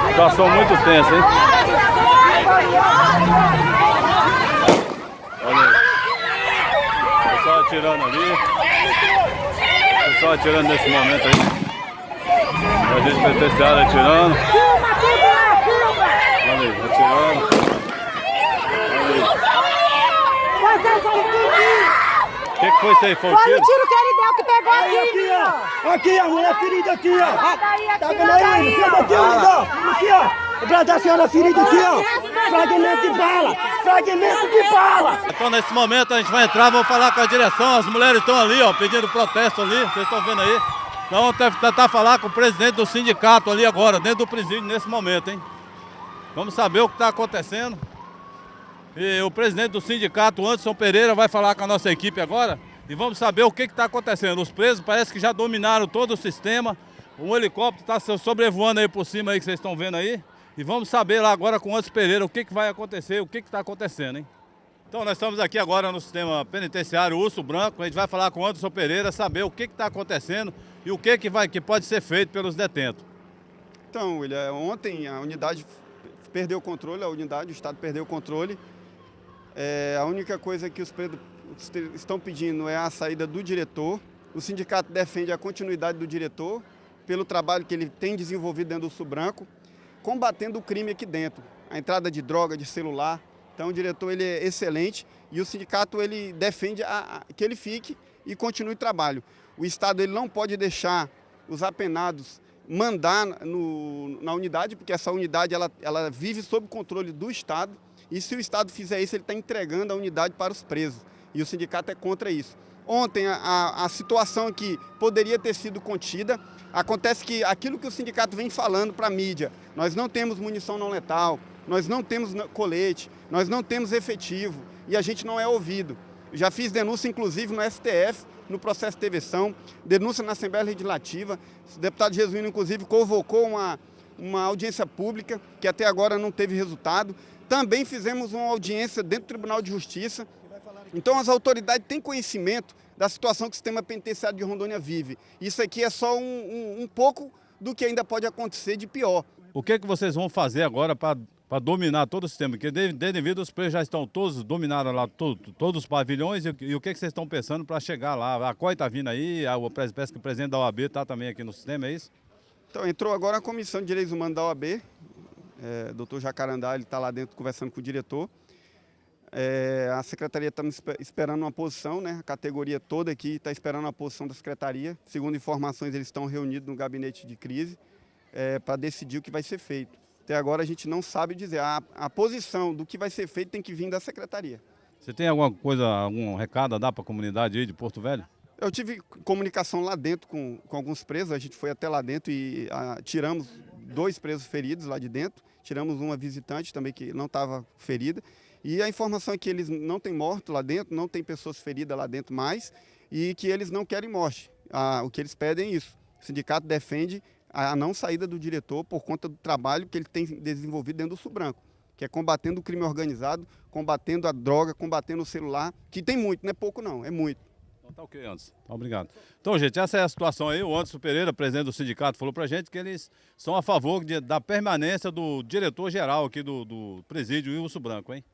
Situação muito tensa, hein? Olha aí. O pessoal atirando ali. O pessoal atirando nesse momento aí. A gente penitenciário atirando. Olha aí, atirando. O que foi isso aí? Foi o Foi tiro? o tiro que ele deu que pegou aqui, ó. Aqui, a mulher ferida aqui, ó. Tá vendo Filma aí? Filma aqui, ó. Filma aqui, ó. O braço da senhora ferida aqui, ó. Fragmento de bala. Fragmento de bala. Então nesse momento a gente vai entrar, vamos falar com a direção. As mulheres estão ali, ó, pedindo protesto ali. Vocês estão vendo aí? Então vamos tentar falar com o presidente do sindicato ali agora, dentro do presídio, nesse momento, hein? Vamos saber o que está acontecendo. E o presidente do sindicato, Anderson Pereira, vai falar com a nossa equipe agora. E vamos saber o que está acontecendo. Os presos parece que já dominaram todo o sistema. Um helicóptero está sobrevoando aí por cima aí, que vocês estão vendo aí. E vamos saber lá agora com o Anderson Pereira o que vai acontecer, o que está acontecendo, hein? Então nós estamos aqui agora no sistema penitenciário Urso Branco. A gente vai falar com o Anderson Pereira, saber o que está acontecendo e o que pode ser feito pelos detentos. Então, William, ontem a unidade perdeu o controle, o Estado perdeu o controle. A única coisa que os presos estão pedindo é a saída do diretor. O sindicato defende a continuidade do diretor pelo trabalho que ele tem desenvolvido dentro do Urso Branco, combatendo o crime aqui dentro, a entrada de droga, de celular. Então o diretor ele é excelente e o sindicato ele defende que ele fique e continue o trabalho. O Estado ele não pode deixar os apenados mandar na unidade, porque essa unidade ela vive sob controle do Estado. E se o Estado fizer isso, ele está entregando a unidade para os presos. E o sindicato é contra isso. Ontem, a situação aqui poderia ter sido contida. Acontece que aquilo que o sindicato vem falando para a mídia, nós não temos munição não letal, nós não temos colete, nós não temos efetivo e a gente não é ouvido. Já fiz denúncia, inclusive, no STF, no processo de intervenção, denúncia na Assembleia Legislativa. O deputado Jesuíno, inclusive, convocou uma audiência pública, que até agora não teve resultado. Também fizemos uma audiência dentro do Tribunal de Justiça. Então as autoridades têm conhecimento da situação que o sistema penitenciário de Rondônia vive. Isso aqui é só um pouco do que ainda pode acontecer de pior. O que vocês vão fazer agora para dominar todo o sistema? Porque devido os presos já estão todos, dominaram lá todos os pavilhões e o que vocês estão pensando para chegar lá? A COI está vindo aí, parece que o presidente da OAB está também aqui no sistema, é isso? Então entrou agora a Comissão de Direitos Humanos da OAB. Doutor Jacarandá, ele está lá dentro conversando com o diretor. A secretaria está esperando uma posição, né? A categoria toda aqui está esperando a posição da secretaria. Segundo informações, eles estão reunidos no gabinete de crise para decidir o que vai ser feito. Até agora a gente não sabe dizer. A posição do que vai ser feito tem que vir da secretaria. Você tem alguma coisa, algum recado a dar para a comunidade aí de Porto Velho? Eu tive comunicação lá dentro com alguns presos, a gente foi até lá dentro e tiramos 2 presos feridos lá de dentro, tiramos uma visitante também que não estava ferida, e a informação é que eles não têm morto lá dentro, não tem pessoas feridas lá dentro mais, e que eles não querem morte. O que eles pedem é isso. O sindicato defende a não saída do diretor por conta do trabalho que ele tem desenvolvido dentro do Urso Branco, que é combatendo o crime organizado, combatendo a droga, combatendo o celular, que tem muito, não é pouco não, é muito. Então tá ok, Anderson. Obrigado. Então, gente, essa é a situação aí. O Anderson Pereira, presidente do sindicato, falou pra gente que eles são a favor da permanência do diretor-geral aqui do presídio e Urso Branco, hein?